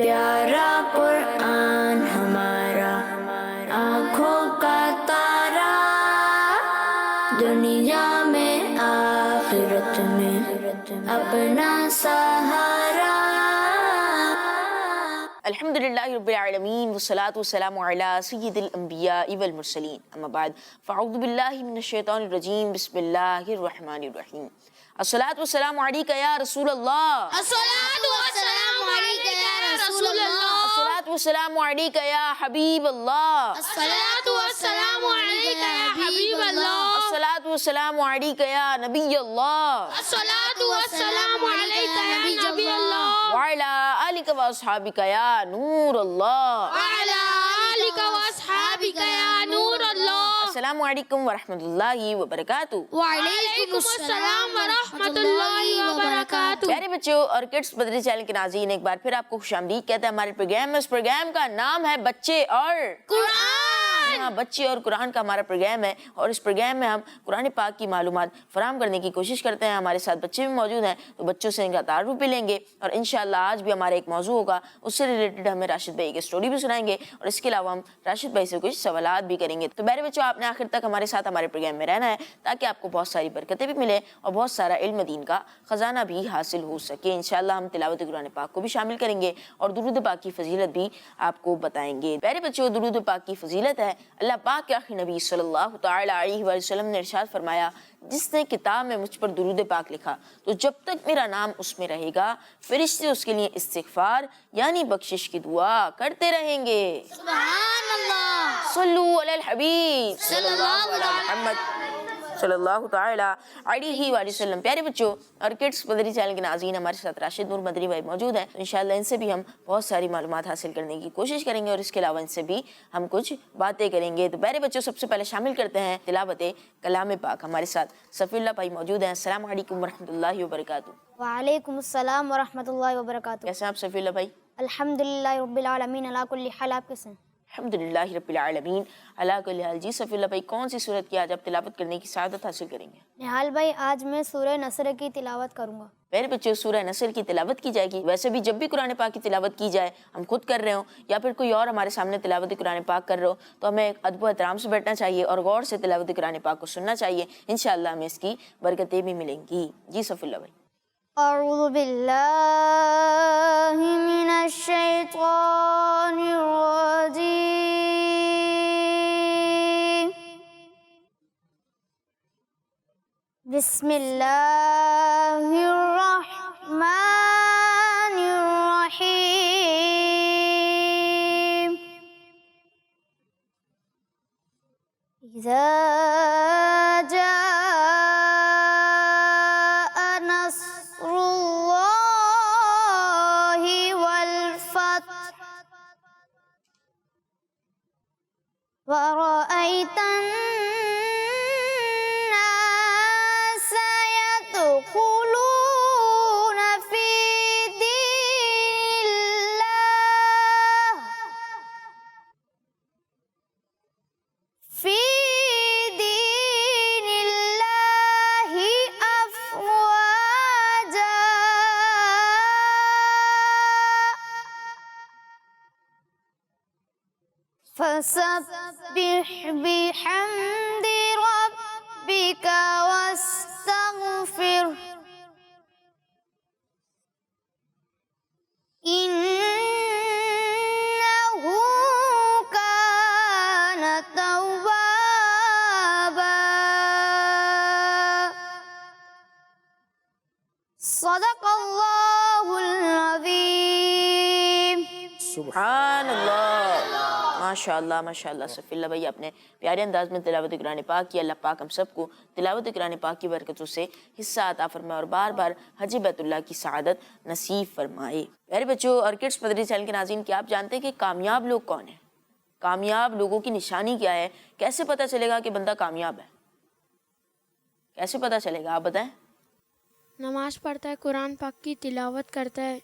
پیارا قرآن ہمارا آنکھوں کا تارا، دنیا میں آخرت میں اپنا سہارا۔ الحمدللہ رب العالمین والصلاة والسلام علی سید الانبیاء والمرسلین، اما بعد فاعوذ باللہ من الشیطان الرجیم، بسم اللہ الرحمن الرحیم۔ الصلاة والسلام علیکہ یا رسول اللہ، الصلاۃ والسلام علیکہ یا رسول اللہ، الصلاة والسلام علیکہ یا حبیب اللہ، الصلاۃ والسلام علیکہ یا حبیب اللہ، الصلاة والسلام علیکہ یا نبی اللہ، الصلاۃ والسلام علیکہ یا نبی اللہ، وعلی آلک واصحابک یا نور اللہ، وعلی آلک واصحابک یا نور اللہ۔ السلام علیکم ورحمۃ اللہ وبرکاتہ۔ وعلیکم السلام ورحمۃ اللہ وبرکاتہ۔ پیارے بچوں اور کڈس مدری چینل کے ناظرین، ایک بار پھر آپ کو خوش آمدید کہتے ہیں ہمارے پروگرام میں۔ اس پروگرام کا نام ہے بچے اور قرآن۔ ہاں، بچے اور قرآن کا ہمارا پروگرام ہے، اور اس پروگرام میں ہم قرآن پاک کی معلومات فراہم کرنے کی کوشش کرتے ہیں۔ ہمارے ساتھ بچے بھی موجود ہیں، تو بچوں سے ان کا تعارف بھی لیں گے، اور انشاءاللہ آج بھی ہمارا ایک موضوع ہوگا، اس سے ریلیٹڈ ہمیں راشد بھائی کی سٹوری بھی سنائیں گے، اور اس کے علاوہ ہم راشد بھائی سے کچھ سوالات بھی کریں گے۔ تو میرے بچوں، آپ نے آخر تک ہمارے ساتھ ہمارے پروگرام میں رہنا ہے، تاکہ آپ کو بہت ساری برکتیں بھی ملیں اور بہت سارا علم دین کا خزانہ بھی حاصل ہو سکے۔ انشاءاللہ ہم تلاوت قرآن پاک کو بھی شامل کریں گے اور درود پاک کی فضیلت بھی آپ کو بتائیں گے۔ پیارے بچوں، درود پاک کی فضیلت ہے، اللہ پاک کے آخری نبی صلی اللہ تعالی علیہ وآلہ وسلم نے ارشاد فرمایا، جس نے کتاب میں مجھ پر درود پاک لکھا تو جب تک میرا نام اس میں رہے گا، فرشتے اس کے لیے استغفار یعنی بخشش کی دعا کرتے رہیں گے۔ سبحان اللہ، صلو علی الحبیب صلی اللہ علی محمد صلی اللہ تعالی علیہ وآلہ وسلم۔ پیارے بچوں اور کڈس مدری چینل کے ناظرین، ہمارے ساتھ راشد نور مدری بھائی موجود ہیں، تو انشاءاللہ ان سے بھی ہم بہت ساری معلومات حاصل کرنے کی کوشش کریں گے، اور اس کے علاوہ ان سے بھی ہم کچھ باتیں کریں گے۔ تو پیارے بچوں، سب سے پہلے شامل کرتے ہیں تلاوت کلام پاک۔ ہمارے ساتھ صفی اللہ بھائی موجود ہیں۔ السلام علیکم ورحمۃ اللہ وبرکاتہ۔ وعلیکم السلام ورحمۃ اللہ وبرکاتہ۔ کیسے ہیں آپ صفی اللہ بھائی؟ الحمدللہ رب العالمین علی کل حال۔ آپ کیسے ہیں؟ الحمدللہ رب العالمین علی کل حال۔ جی صفی اللہ بھائی، کون سی سورت کی آج آپ تلاوت کرنے کی سعادت حاصل کریں گے؟ نہال بھائی، آج میں سورہ نصر کی تلاوت کروں گا۔ میرے بچوں، سورہ نصر کی تلاوت کی جائے گی۔ ویسے بھی جب بھی قرآن پاک کی تلاوت کی جائے، ہم خود کر رہے ہوں یا پھر کوئی اور ہمارے سامنے تلاوت قرآن پاک کر رہے ہو، تو ہمیں ادب و احترام سے بیٹھنا چاہیے اور غور سے تلاوت قرآن پاک کو سننا چاہیے۔ انشاءاللہ ہمیں اس کی برکتیں بھی ملیں گی۔ جی صفی اللہ بھائی۔ اعوذ باللہ من الشیطان الرجیم، بسم اللہ الرحمن الرحیم۔ اذا جاء نصر اللہ والفتح ورأيت الناس يدخلون في دين الله أفواجا فسبح بحمد ربك واستغفره إنه كان توابا۔ صدق اللہ العظیم۔ سبحان اللہ، ماشاء اللہ ماشاء اللہ۔ صفی اللہ بھائی، اپنے پیارے انداز میں تلاوت قرآن پاک کی۔ اللہ پاک ہم سب کو تلاوت قرآن پاک کی برکتوں سے حصہ عطا فرمائے اور بار بار حج بیت اللہ کی سعادت نصیب فرمائے۔ پیارے بچوں اور کڈس مدری چینل کے ناظرین، کیا آپ جانتے ہیں کہ کامیاب لوگ کون ہیں؟ کامیاب لوگوں کی نشانی کیا ہے؟ کیسے پتہ چلے گا کہ بندہ کامیاب ہے؟ کیسے پتہ چلے گا، آپ بتائیں۔ نماز پڑھتا ہے، قرآن پاک کی تلاوت کرتا ہے،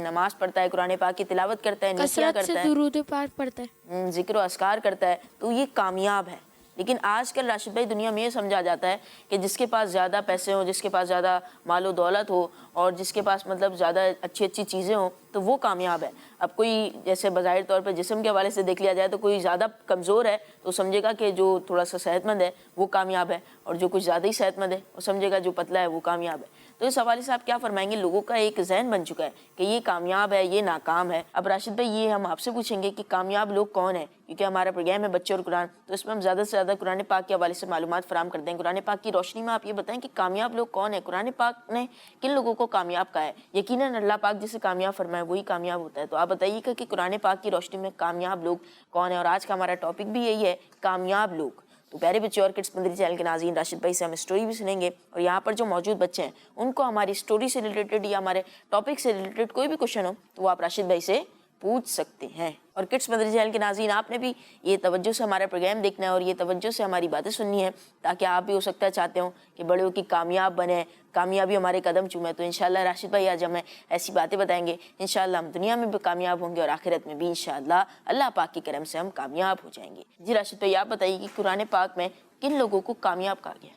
نماز پڑھتا ہے، قرآن پاک کی تلاوت کرتا ہے، نیکیاں کثرت سے کرتا ہے، درود پاک پڑھتا ہے۔ ذکر و اذکار کرتا ہے، تو یہ کامیاب ہے۔ لیکن آج کل راشد بھائی دنیا میں یہ سمجھا جاتا ہے کہ جس کے پاس زیادہ پیسے ہوں، جس کے پاس زیادہ مال و دولت ہو اور جس کے پاس مطلب زیادہ اچھی اچھی چیزیں ہوں تو وہ کامیاب ہے۔ اب کوئی جیسے بظاہر طور پہ جسم کے حوالے سے دیکھ لیا جائے تو کوئی زیادہ کمزور ہے تو سمجھے گا کہ جو تھوڑا سا صحت مند ہے وہ کامیاب ہے، اور جو کچھ زیادہ ہی صحت مند ہے وہ سمجھے گا جو پتلا ہے وہ کامیاب ہے۔ تو اس حوالے سے آپ کیا فرمائیں گے؟ لوگوں کا ایک ذہن بن چکا ہے کہ یہ کامیاب ہے، یہ ناکام ہے۔ اب راشد بھائی یہ ہم آپ سے پوچھیں گے کہ کامیاب لوگ کون ہیں، کیونکہ ہمارا پروگرام ہے بچے اور قرآن، تو اس میں ہم زیادہ سے زیادہ قرآن پاک کے حوالے سے معلومات فراہم کرتے ہیں۔ قرآن پاک کی روشنی میں آپ یہ بتائیں کہ کامیاب لوگ کون ہیں؟ قرآن پاک نے کن لوگوں کو کامیاب کہا ہے؟ یقیناً اللہ پاک جسے کامیاب فرمائے وہی کامیاب ہوتا ہے۔ تو آپ بتائیے کہ قرآن پاک کی روشنی میں کامیاب لوگ کون ہیں؟ اور آج کا ہمارا ٹاپک بھی یہی ہے، کامیاب لوگ۔ تو پیارے بچے اور کڈس مدری چینل کے ناظرین، راشد بھائی سے ہم اسٹوری بھی سنیں گے، اور یہاں پر جو موجود بچے ہیں ان کو ہماری اسٹوری سے ریلیٹڈ یا ہمارے ٹاپک سے ریلیٹڈ کوئی بھی کوشچن ہو تو وہ آپ راشد بھائی سے پوچھ سکتے ہیں۔ اور کڈس مدری چینل کے ناظرین، آپ نے بھی یہ توجہ سے ہمارا پروگرام دیکھنا ہے اور یہ توجہ سے ہماری باتیں سننی ہے، تاکہ آپ بھی ہو سکتا ہے چاہتے ہوں کہ بڑے ہو کے کامیاب بنیں، کامیابی ہمارے قدم چومے۔ تو انشاءاللہ راشد بھائی آج ہمیں ایسی باتیں بتائیں گے، انشاءاللہ ہم دنیا میں بھی کامیاب ہوں گے اور آخرت میں بھی انشاءاللہ اللہ پاک کے کرم سے ہم کامیاب ہو جائیں گے۔ جی راشد بھائی آپ بتائیے کہ قرآن پاک میں کن لوگوں کو کامیاب کہا گیا؟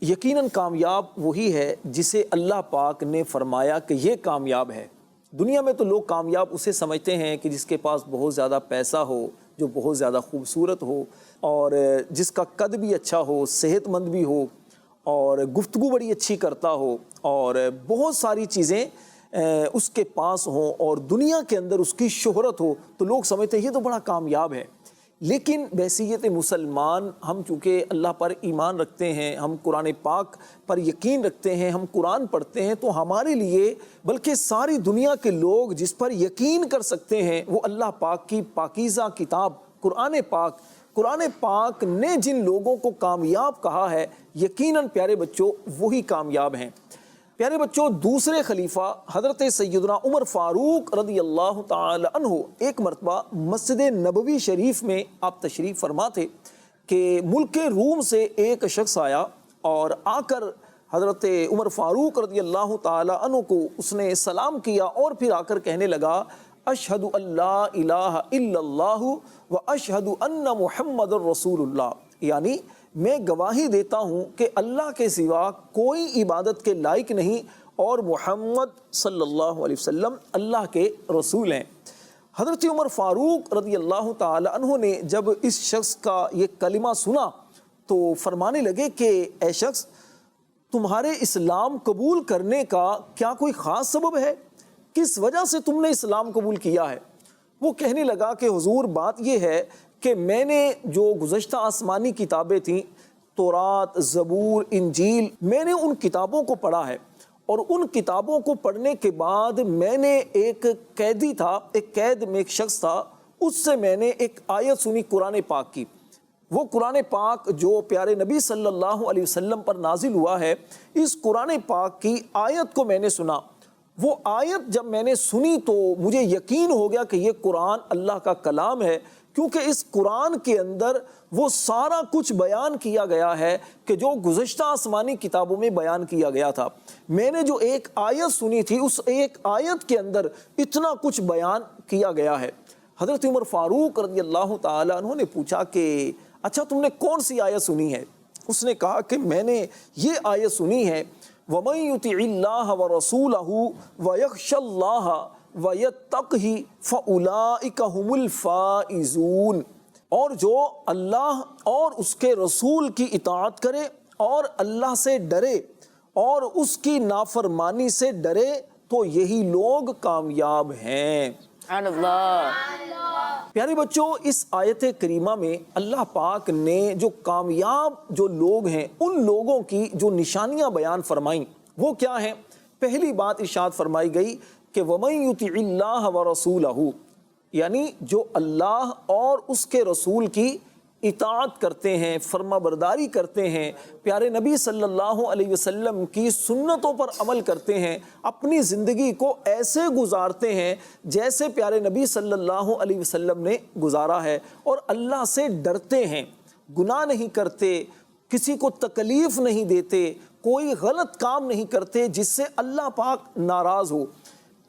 یقیناً کامیاب وہی ہے جسے اللہ پاک نے فرمایا کہ یہ کامیاب ہے۔ دنیا میں تو لوگ کامیاب اسے سمجھتے ہیں کہ جس کے پاس بہت زیادہ پیسہ ہو، جو بہت زیادہ خوبصورت ہو، اور جس کا قد بھی اچھا ہو، صحت مند بھی ہو، اور گفتگو بڑی اچھی کرتا ہو، اور بہت ساری چیزیں اس کے پاس ہوں، اور دنیا کے اندر اس کی شہرت ہو، تو لوگ سمجھتے ہیں یہ تو بڑا کامیاب ہے۔ لیکن بحیثیت مسلمان ہم چونکہ اللہ پر ایمان رکھتے ہیں، ہم قرآن پاک پر یقین رکھتے ہیں، ہم قرآن پڑھتے ہیں، تو ہمارے لیے بلکہ ساری دنیا کے لوگ جس پر یقین کر سکتے ہیں وہ اللہ پاک کی پاکیزہ کتاب قرآن پاک نے جن لوگوں کو کامیاب کہا ہے، یقیناً پیارے بچوں وہی کامیاب ہیں۔ پیارے بچوں، دوسرے خلیفہ حضرت سیدنا عمر فاروق رضی اللہ تعالی عنہ ایک مرتبہ مسجد نبوی شریف میں آپ تشریف فرما تھے کہ ملک روم سے ایک شخص آیا اور آ کر حضرت عمر فاروق رضی اللہ تعالی عنہ کو اس نے سلام کیا، اور پھر آ کر کہنے لگا اشہد ان لا الہ الا اللہ و اشہد ان محمد رسول اللہ، یعنی میں گواہی دیتا ہوں کہ اللہ کے سوا کوئی عبادت کے لائق نہیں اور محمد صلی اللہ علیہ وسلم اللہ کے رسول ہیں۔ حضرت عمر فاروق رضی اللہ تعالی عنہ نے جب اس شخص کا یہ کلمہ سنا تو فرمانے لگے کہ اے شخص، تمہارے اسلام قبول کرنے کا کیا کوئی خاص سبب ہے؟ کس وجہ سے تم نے اسلام قبول کیا ہے؟ وہ کہنے لگا کہ حضور بات یہ ہے کہ میں نے جو گزشتہ آسمانی کتابیں تھیں، تورات، زبور، انجیل، میں نے ان کتابوں کو پڑھا ہے، اور ان کتابوں کو پڑھنے کے بعد میں نے ایک قیدی تھا، ایک قید میں ایک شخص تھا، اس سے میں نے ایک آیت سنی قرآن پاک کی۔ وہ قرآن پاک جو پیارے نبی صلی اللہ علیہ وسلم پر نازل ہوا ہے، اس قرآن پاک کی آیت کو میں نے سنا۔ وہ آیت جب میں نے سنی تو مجھے یقین ہو گیا کہ یہ قرآن اللہ کا کلام ہے، کیونکہ اس قرآن کے اندر وہ سارا کچھ بیان کیا گیا ہے کہ جو گزشتہ آسمانی کتابوں میں بیان کیا گیا تھا۔ میں نے جو ایک آیت سنی تھی، اس ایک آیت کے اندر اتنا کچھ بیان کیا گیا ہے۔ حضرت عمر فاروق رضی اللہ تعالی عنہ نے پوچھا کہ اچھا تم نے کون سی آیت سنی ہے؟ اس نے کہا کہ میں نے یہ آیت سنی ہے، وَمَن يُطِعِ اللَّهَ وَرَسُولَهُ وَيَخْشَ اللَّهَ وَيَتَّقْهِ فَأُولَئِكَ هُمُ الْفَائِزُونَ، اور جو اللہ اور اس کے رسول کی اطاعت کرے اور اللہ سے ڈرے اور اس کی نافرمانی سے ڈرے تو یہی لوگ کامیاب ہیں۔ سبحان اللہ۔ پیارے بچوں، اس آیت کریمہ میں اللہ پاک نے جو کامیاب جو لوگ ہیں ان لوگوں کی جو نشانیاں بیان فرمائیں وہ کیا ہیں؟ پہلی بات ارشاد فرمائی گئی کہ وَمَن يُطِعِ اللَّهَ وَرَسُولَهُ، یعنی جو اللہ اور اس کے رسول کی اطاعت کرتے ہیں، فرما برداری کرتے ہیں، پیارے نبی صلی اللہ علیہ وسلم کی سنتوں پر عمل کرتے ہیں، اپنی زندگی کو ایسے گزارتے ہیں جیسے پیارے نبی صلی اللہ علیہ وسلم نے گزارا ہے، اور اللہ سے ڈرتے ہیں، گناہ نہیں کرتے، کسی کو تکلیف نہیں دیتے، کوئی غلط کام نہیں کرتے جس سے اللہ پاک ناراض ہو۔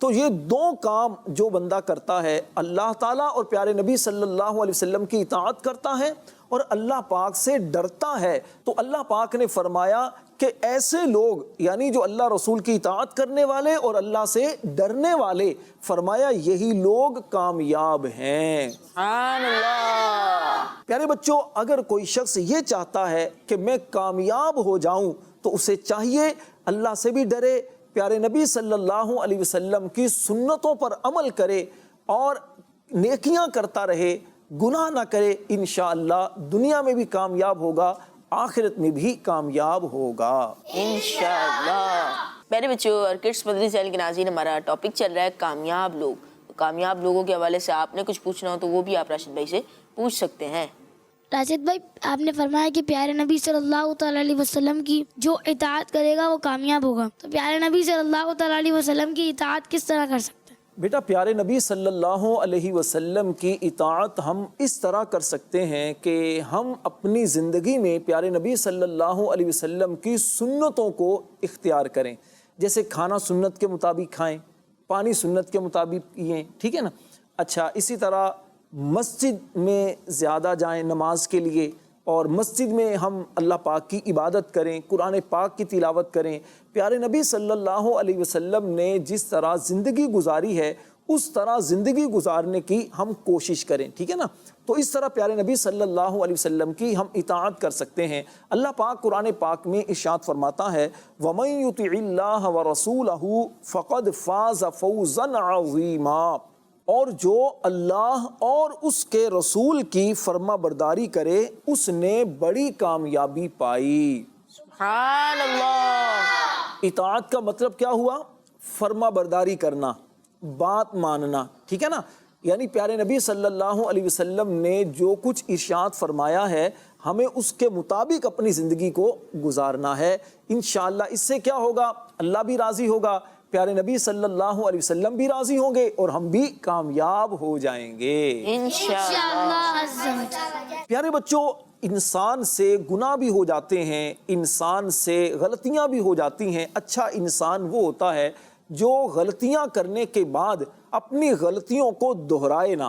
تو یہ دو کام جو بندہ کرتا ہے، اللہ تعالیٰ اور پیارے نبی صلی اللہ علیہ وسلم کی اطاعت کرتا ہے اور اللہ پاک سے ڈرتا ہے، تو اللہ پاک نے فرمایا کہ ایسے لوگ یعنی جو اللہ رسول کی اطاعت کرنے والے اور اللہ سے ڈرنے والے، فرمایا یہی لوگ کامیاب ہیں۔ سبحان اللہ۔ پیارے بچوں، اگر کوئی شخص یہ چاہتا ہے کہ میں کامیاب ہو جاؤں تو اسے چاہیے اللہ سے بھی ڈرے، پیارے نبی صلی اللہ علیہ وسلم کی سنتوں پر عمل کرے اور نیکیاں کرتا رہے، گناہ نہ کرے، انشاءاللہ دنیا میں بھی کامیاب ہوگا، آخرت میں بھی کامیاب ہوگا انشاءاللہ۔ میرے بچوں اور کڈس مدنی چینل کے ناظرین، ہمارا ٹاپک چل رہا ہے کامیاب لوگ۔ تو کامیاب لوگوں کے حوالے سے آپ نے کچھ پوچھنا ہو تو وہ بھی آپ راشد بھائی سے پوچھ سکتے ہیں۔ راشد بھائی، آپ نے فرمایا کہ پیارے نبی صلی اللہ تعالیٰ علیہ وسلم کی جو اطاعت کرے گا وہ کامیاب ہوگا، تو پیارے نبی صلی اللہ تعالیٰ علیہ وسلم کی اطاعت کس طرح کر سکتے ہیں؟ بیٹا، پیارے نبی صلی اللہ علیہ وسلم کی اطاعت ہم اس طرح کر سکتے ہیں کہ ہم اپنی زندگی میں پیارے نبی صلی اللہ علیہ وسلم کی سنتوں کو اختیار کریں، جیسے کھانا سنت کے مطابق کھائیں، پانی سنت کے مطابق پئیں، ٹھیک ہے نا؟ اچھا، اسی طرح مسجد میں زیادہ جائیں نماز کے لیے، اور مسجد میں ہم اللہ پاک کی عبادت کریں، قرآن پاک کی تلاوت کریں۔ پیارے نبی صلی اللہ علیہ وسلم نے جس طرح زندگی گزاری ہے اس طرح زندگی گزارنے کی ہم کوشش کریں، ٹھیک ہے نا؟ تو اس طرح پیارے نبی صلی اللہ علیہ وسلم کی ہم اطاعت کر سکتے ہیں۔ اللہ پاک قرآن پاک میں ارشاد فرماتا ہے وَمَن يُطِعِ اللَّهَ وَرَسُولَهُ فَقَدْ فَازَ فَوْزًا عَظِيمًا، اور جو اللہ اور اس کے رسول کی فرما برداری کرے اس نے بڑی کامیابی پائی۔ سبحان اللہ۔ اطاعت کا مطلب کیا ہوا؟ فرما برداری کرنا، بات ماننا، ٹھیک ہے نا؟ یعنی پیارے نبی صلی اللہ علیہ وسلم نے جو کچھ ارشاد فرمایا ہے ہمیں اس کے مطابق اپنی زندگی کو گزارنا ہے۔ انشاءاللہ اس سے کیا ہوگا؟ اللہ بھی راضی ہوگا، پیارے نبی صلی اللہ علیہ وسلم بھی راضی ہوں گے اور ہم بھی کامیاب ہو جائیں گے انشاءاللہ۔ پیارے بچوں، انسان سے گناہ بھی ہو جاتے ہیں، انسان سے غلطیاں بھی ہو جاتی ہیں۔ اچھا انسان وہ ہوتا ہے جو غلطیاں کرنے کے بعد اپنی غلطیوں کو دہرائے نہ،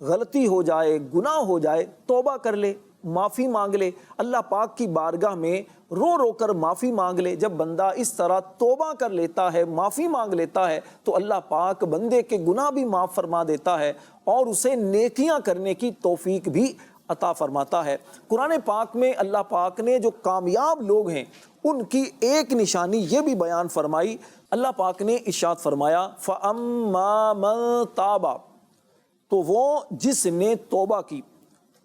غلطی ہو جائے، گناہ ہو جائے، توبہ کر لے، معافی مانگ لے، اللہ پاک کی بارگاہ میں رو رو کر معافی مانگ لے۔ جب بندہ اس طرح توبہ کر لیتا ہے، معافی مانگ لیتا ہے، تو اللہ پاک بندے کے گناہ بھی معاف فرما دیتا ہے اور اسے نیکیاں کرنے کی توفیق بھی عطا فرماتا ہے۔ قرآن پاک میں اللہ پاک نے جو کامیاب لوگ ہیں ان کی ایک نشانی یہ بھی بیان فرمائی۔ اللہ پاک نے ارشاد فرمایا فَأَمَّا مَن تَابَ، تو وہ جس نے توبہ کی،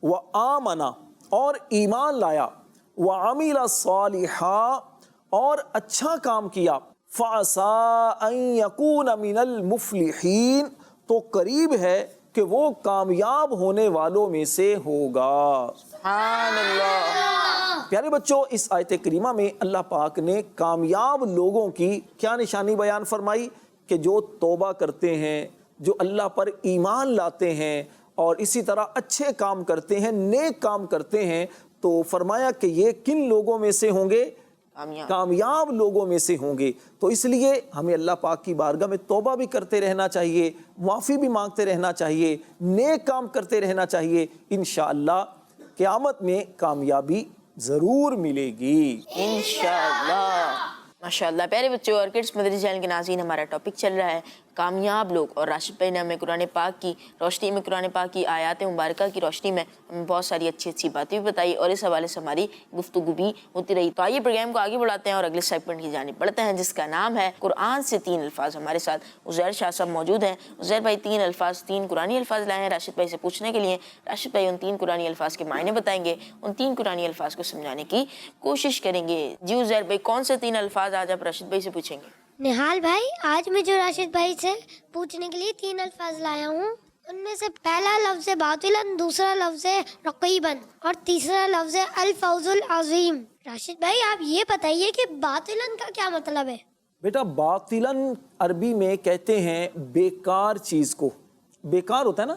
وَآمَنَ، اور ایمان لایا، وَعَمِلَ صَالِحًا، اور اچھا کام کیا، فَعَسَىٰ أَن يَكُونَ مِنَ الْمُفْلِحِينَ، تو قریب ہے کہ وہ کامیاب ہونے والوں میں سے ہوگا۔ سبحان اللہ۔ پیارے بچوں، اس آیت کریمہ میں اللہ پاک نے کامیاب لوگوں کی کیا نشانی بیان فرمائی؟ کہ جو توبہ کرتے ہیں، جو اللہ پر ایمان لاتے ہیں اور اسی طرح اچھے کام کرتے ہیں، نیک کام کرتے ہیں، تو فرمایا کہ یہ کن لوگوں میں سے ہوں گے؟ کامیاب لوگوں میں سے ہوں گے۔ تو اس لیے ہمیں اللہ پاک کی بارگاہ میں توبہ بھی کرتے رہنا چاہیے، معافی بھی مانگتے رہنا چاہیے، نیک کام کرتے رہنا چاہیے۔ انشاءاللہ قیامت میں کامیابی ضرور ملے گی انشاءاللہ۔ ماشاءاللہ۔ پیارے بچوں اور کڈس مدنی چینل کے ناظرین، ہمارا ٹاپک چل رہا ہے کامیاب لوگ، اور راشد بھائی نے ہمیں قرآن پاک کی روشنی میں، قرآن پاک کی آیات مبارکہ کی روشنی میں ہمیں بہت ساری اچھی اچھی باتیں بھی بتائی، اور اس حوالے سے ہماری گفتگو بھی ہوتی رہی۔ تو آئیے پروگرام کو آگے بڑھاتے ہیں اور اگلے سیگمنٹ کی جانب بڑھتے ہیں، جس کا نام ہے قرآن سے 3 الفاظ۔ ہمارے ساتھ عزیر شاہ صاحب موجود ہیں۔ عزیر بھائی 3 الفاظ، 3 قرآنی الفاظ لائے ہیں راشد بھائی سے پوچھنے کے لیے۔ راشد بھائی ان 3 قرآنی الفاظ کے معنی بتائیں گے، ان 3 قرآنی الفاظ کو سمجھانے کی کوشش کریں گے۔ جی عزیر بھائی، کون سے 3 الفاظ آج آپ راشد بھائی سے پوچھیں گے؟ نہال بھائی، آج میں جو راشد بھائی سے پوچھنے کے لیے 3 الفاظ لایا ہوں، ان میں سے پہلا لفظ ہے باطلاً، دوسرا لفظ ہے رقیباً، اور تیسرا لفظ ہے الفوز العظیم۔ راشد بھائی آپ یہ بتائیے کہ باطلاً کا کیا مطلب ہے؟ بیٹا، باطلاً عربی میں کہتے ہیں بیکار چیز کو۔ بیکار ہوتا ہے نا،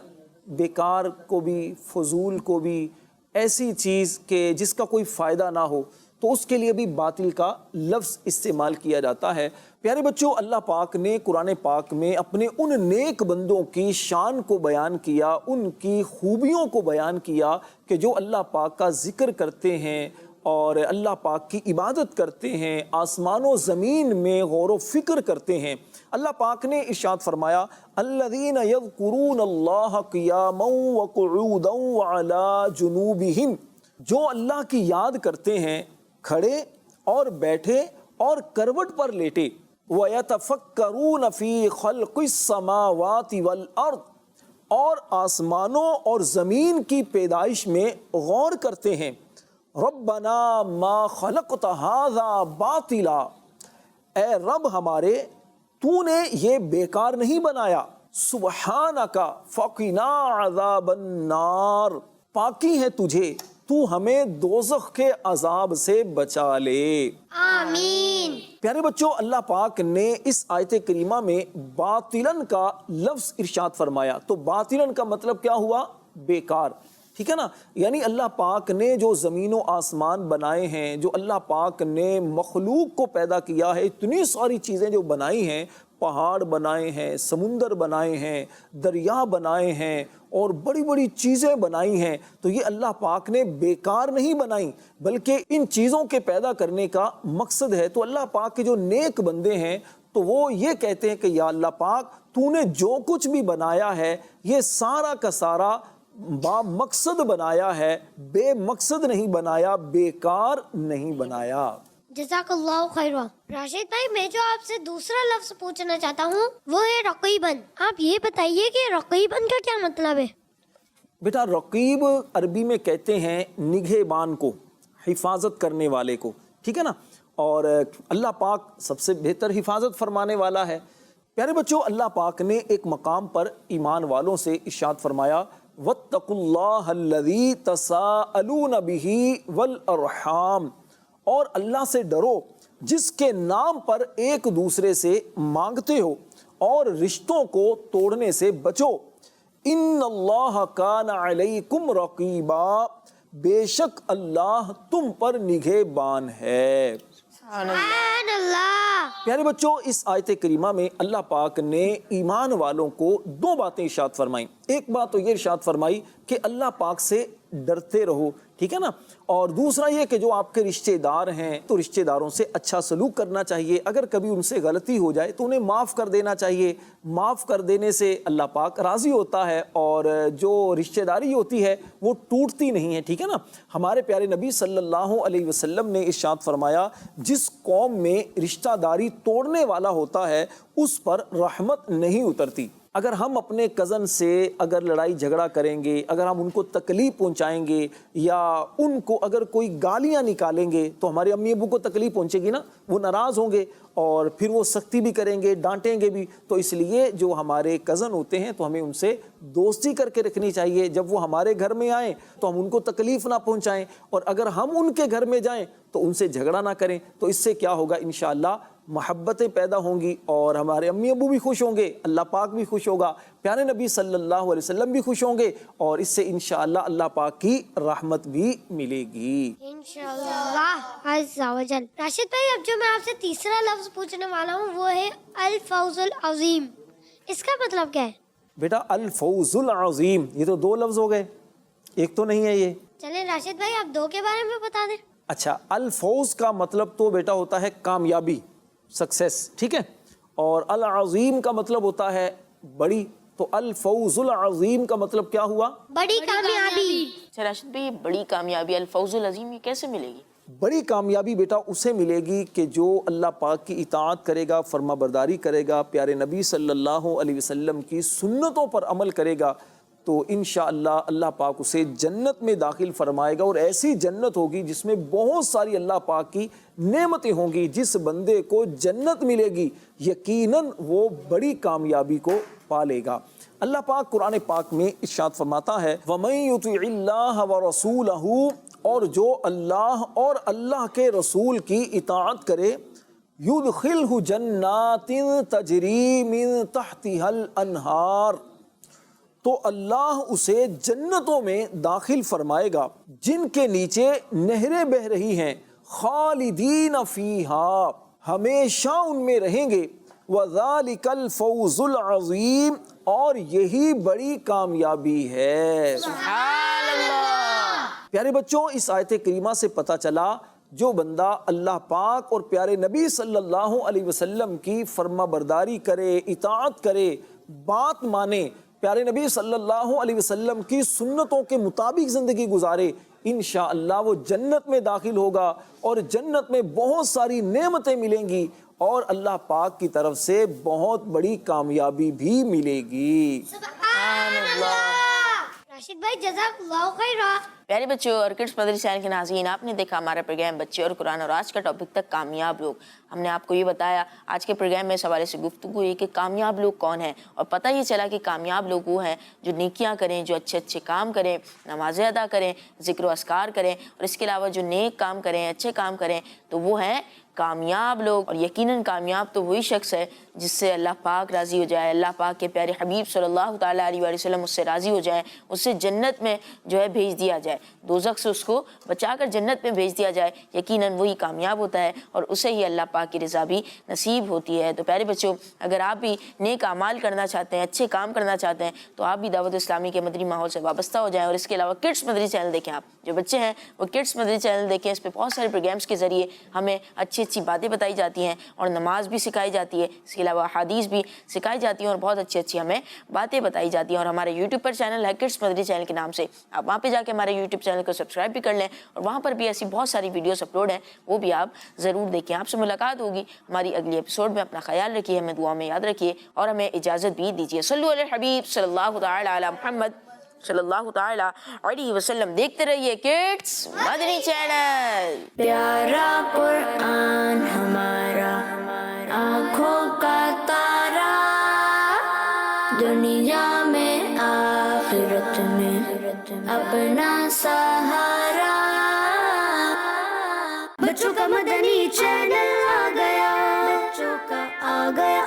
بیکار کو بھی، فضول کو بھی، ایسی چیز کہ جس کا کوئی فائدہ نہ ہو، تو اس کے لیے بھی باطل کا لفظ استعمال کیا جاتا ہے۔ پیارے بچوں، اللہ پاک نے قرآن پاک میں اپنے ان نیک بندوں کی شان کو بیان کیا، ان کی خوبیوں کو بیان کیا کہ جو اللہ پاک کا ذکر کرتے ہیں اور اللہ پاک کی عبادت کرتے ہیں، آسمان و زمین میں غور و فکر کرتے ہیں۔ اللہ پاک نے ارشاد فرمایا الذین یذکرون اللہ قیاما وقعودا وعلی جنوبہم، جو اللہ کی یاد کرتے ہیں کھڑے اور بیٹھے اور کروٹ پر لیٹے، وَيَتَفَكَّرُونَ فِي خَلْقِ السَّمَاوَاتِ وَالْأَرْضِ، اور آسمانوں اور زمین کی پیدائش میں غور کرتے ہیں۔ رَبَّنَا مَا خَلَقْتَ هَذَا بَاطِلًا، اے رب ہمارے، تو نے یہ بیکار نہیں بنایا۔ سُبْحَانَكَ فَقِنَا عَذَابَ النَّارِ، پاکی ہے تجھے، تو ہمیں دوزخ کے عذاب سے بچا لے۔ آمین۔ پیارے بچوں، اللہ پاک نے اس آیت کریمہ میں باطلاً کا لفظ ارشاد فرمایا، تو باطلاً کا مطلب کیا ہوا؟ بیکار، ٹھیک ہے نا؟ یعنی اللہ پاک نے جو زمین و آسمان بنائے ہیں، جو اللہ پاک نے مخلوق کو پیدا کیا ہے، اتنی ساری چیزیں جو بنائی ہیں، پہاڑ بنائے ہیں، سمندر بنائے ہیں، دریا بنائے ہیں اور بڑی بڑی چیزیں بنائی ہیں، تو یہ اللہ پاک نے بیکار نہیں بنائی، بلکہ ان چیزوں کے پیدا کرنے کا مقصد ہے۔ تو اللہ پاک کے جو نیک بندے ہیں تو وہ یہ کہتے ہیں کہ یا اللہ پاک، تو نے جو کچھ بھی بنایا ہے یہ سارا کا سارا با مقصد بنایا ہے، بے مقصد نہیں بنایا، بیکار نہیں بنایا۔ جزاک اللہ خیر۔ راشد بھائی، میں جو آپ سے دوسرا لفظ پوچھنا چاہتا ہوں وہ ہے رقیباً۔ آپ یہ بتائیے کہ رقیباً کا کیا مطلب ہے؟ بیٹا، رقیب عربی میں کہتے ہیں نگہبان کو، حفاظت کرنے والے کو، ٹھیک ہے نا؟ اور اللہ پاک سب سے بہتر حفاظت فرمانے والا ہے۔ پیارے بچوں، اللہ پاک نے ایک مقام پر ایمان والوں سے ارشاد فرمایا وَاتَّقُوا اللَّهَ الَّذِي تَسَاءَلُونَ بِهِ وَالْأَرْحَامَ، اور اللہ سے ڈرو جس کے نام پر ایک دوسرے سے مانگتے ہو، اور رشتوں کو توڑنے سے بچو۔ ان اللہ کان علیکم رقیبا، بے شک اللہ تم پر نگہبان ہے۔ سبحان اللہ۔ پیارے بچوں، اس آیت کریمہ میں اللہ پاک نے ایمان والوں کو دو باتیں ارشاد فرمائیں۔ ایک بات تو یہ ارشاد فرمائی کہ اللہ پاک سے ڈرتے رہو، ٹھیک ہے نا؟ اور دوسرا یہ کہ جو آپ کے رشتہ دار ہیں تو رشتہ داروں سے اچھا سلوک کرنا چاہیے، اگر کبھی ان سے غلطی ہو جائے تو انہیں معاف کر دینا چاہیے۔ معاف کر دینے سے اللہ پاک راضی ہوتا ہے اور جو رشتہ داری ہوتی ہے وہ ٹوٹتی نہیں ہے، ٹھیک ہے نا؟ ہمارے پیارے نبی صلی اللہ علیہ وسلم نے ارشاد فرمایا جس قوم میں رشتہ داری توڑنے والا ہوتا ہے اس پر رحمت نہیں اترتی۔ اگر ہم اپنے کزن سے اگر لڑائی جھگڑا کریں گے، اگر ہم ان کو تکلیف پہنچائیں گے یا ان کو اگر کوئی گالیاں نکالیں گے تو ہمارے امی ابو کو تکلیف پہنچے گی نا، وہ ناراض ہوں گے اور پھر وہ سختی بھی کریں گے، ڈانٹیں گے بھی۔ تو اس لیے جو ہمارے کزن ہوتے ہیں تو ہمیں ان سے دوستی کر کے رکھنی چاہیے۔ جب وہ ہمارے گھر میں آئیں تو ہم ان کو تکلیف نہ پہنچائیں، اور اگر ہم ان کے گھر میں جائیں تو ان سے جھگڑا نہ کریں۔ تو اس سے کیا ہوگا؟ انشاءاللہ محبتیں پیدا ہوں گی اور ہمارے امی ابو بھی خوش ہوں گے، اللہ پاک بھی خوش ہوگا، پیارے نبی صلی اللہ علیہ وسلم بھی خوش ہوں گے، اور اس سے انشاءاللہ اللہ پاک کی رحمت بھی ملے گی انشاءاللہ عز و جل۔ راشد بھائی، اب جو میں آپ سے تیسرا لفظ پوچھنے والا ہوں وہ ہے الفوز العظیم۔ اس کا مطلب کیا ہے؟ بیٹا، الفوز العظیم، یہ تو دو لفظ ہو گئے، ایک تو نہیں ہے یہ۔ چلیں راشد بھائی، آپ دو کے بارے میں بتا دیں۔ اچھا، الفوز کا مطلب تو بیٹا ہوتا ہے کامیابی، سکسیس، ٹھیک ہے؟ اور العظیم کا مطلب ہوتا ہے بڑی، تو الفوز العظیم کا مطلب کیا ہوا؟ بڑی کامیابی۔ اچھا راشد بھائی، یہ بڑی کامیابی الفوز العظیم یہ کیسے ملے گی؟ بڑی کامیابی بیٹا اسے ملے گی کہ جو اللہ پاک کی اطاعت کرے گا، فرما برداری کرے گا، پیارے نبی صلی اللہ علیہ وسلم کی سنتوں پر عمل کرے گا، تو انشاءاللہ اللہ پاک اسے جنت میں داخل فرمائے گا، اور ایسی جنت ہوگی جس میں بہت ساری اللہ پاک کی نعمتیں ہوں گی۔ جس بندے کو جنت ملے گی یقیناً وہ بڑی کامیابی کو پالے گا۔ اللہ پاک قرآن پاک میں ارشاد فرماتا ہے وَمَن يُطِعِ اللَّهَ وَرَسُولَهُ، اور جو اللہ اور اللہ کے رسول کی اطاعت کرے، يُدْخِلْهُ جَنَّاتٍ تَجْرِي مِن تَحْتِهَا الْأَنْهَارُ، تو اللہ اسے جنتوں میں داخل فرمائے گا جن کے نیچے نہریں بہہ رہی ہیں، خالدین فیہا، ہمیشہ ان میں رہیں گے. وَذَلِكَ الْفَوْزُ الْعَظِيمُ اور یہی بڑی کامیابی ہے. سبحان اللہ. پیارے بچوں اس آیت کریمہ سے پتہ چلا جو بندہ اللہ پاک اور پیارے نبی صلی اللہ علیہ وسلم کی فرما برداری کرے، اطاعت کرے، بات مانے، پیارے نبی صلی اللہ علیہ وسلم کی سنتوں کے مطابق زندگی گزارے، انشاءاللہ وہ جنت میں داخل ہوگا اور جنت میں بہت ساری نعمتیں ملیں گی اور اللہ پاک کی طرف سے بہت بڑی کامیابی بھی ملے گی. سبحان اللہ. راشد بھائی جزاک اللہ خیرہ. پیارے بچوں اور کڈس مدری چینل کے ناظرین، آپ نے دیکھا ہمارا پروگرام بچے اور قرآن، اور آج کا ٹاپک تک کامیاب لوگ. ہم نے آپ کو یہ بتایا آج کے پروگرام میں اس حوالے سے گفتگو ہوئی کہ کامیاب لوگ کون ہیں، اور پتہ یہ چلا کہ کامیاب لوگ وہ ہیں جو نیکیاں کریں، جو اچھے اچھے کام کریں، نمازیں ادا کریں، ذکر و اذکار کریں، اور اس کے علاوہ جو نیک کام کریں، اچھے کام کریں، تو وہ ہیں کامیاب لوگ. اور یقیناً کامیاب تو وہی شخص ہے جس سے اللہ پاک راضی ہو جائے، اللہ پاک کے پیارے حبیب صلی اللہ تعالیٰ علیہ وآلہ وسلم اس سے راضی ہو جائے، اس سے جنت میں جو ہے بھیج دیا جائے، دوزخ سے اس کو بچا کر جنت میں بھیج دیا جائے. یقیناً وہی کامیاب ہوتا ہے اور اسے ہی اللہ پاک کی رضا بھی نصیب ہوتی ہے. تو پیارے بچوں اگر آپ بھی نیک اعمال کرنا چاہتے ہیں، اچھے کام کرنا چاہتے ہیں، تو آپ بھی دعوت اسلامی کے مدنی ماحول سے وابستہ ہو جائیں. اور اس کے علاوہ کڈس مدنی چینل دیکھیں. آپ جو بچے ہیں وہ کڈس مدنی چینل دیکھیں. اس پہ بہت سارے پروگرامس کے ذریعے ہمیں اچھی اچھی باتیں بتائی جاتی ہیں اور نماز بھی سکھائی جاتی ہے. اس کے علاوہ حدیث بھی سکھائی جاتی ہیں اور بہت اچھی اچھی ہمیں باتیں بتائی جاتی ہیں. اور ہمارے یوٹیوب پر چینل ہے کڈس مدنی چینل کے نام سے، آپ وہاں پہ جا کے ہمارے یوٹیوب چینل کو سبسکرائب بھی کر لیں، اور وہاں پر بھی ایسی بہت ساری ویڈیوز اپلوڈ ہیں، وہ بھی آپ ضرور دیکھیں. آپ سے ملاقات ہوگی ہماری اگلی ایپیسوڈ میں. اپنا خیال رکھیے، ہمیں دعا میں یاد رکھیے اور ہمیں اجازت بھی دیجیے. صلو علی الحبیب صلی اللہ تعالیٰ علی محمد صلی اللہ تعالیٰ علیہ وسلم. دیکھتے رہیے کڈس مدنی چینل. پیارا قرآن ہمارا آنکھوں کا تارا، دنیا میں آخرت میں اپنا سہارا. بچوں کا مدنی چینل آ گیا، بچوں کا آ گیا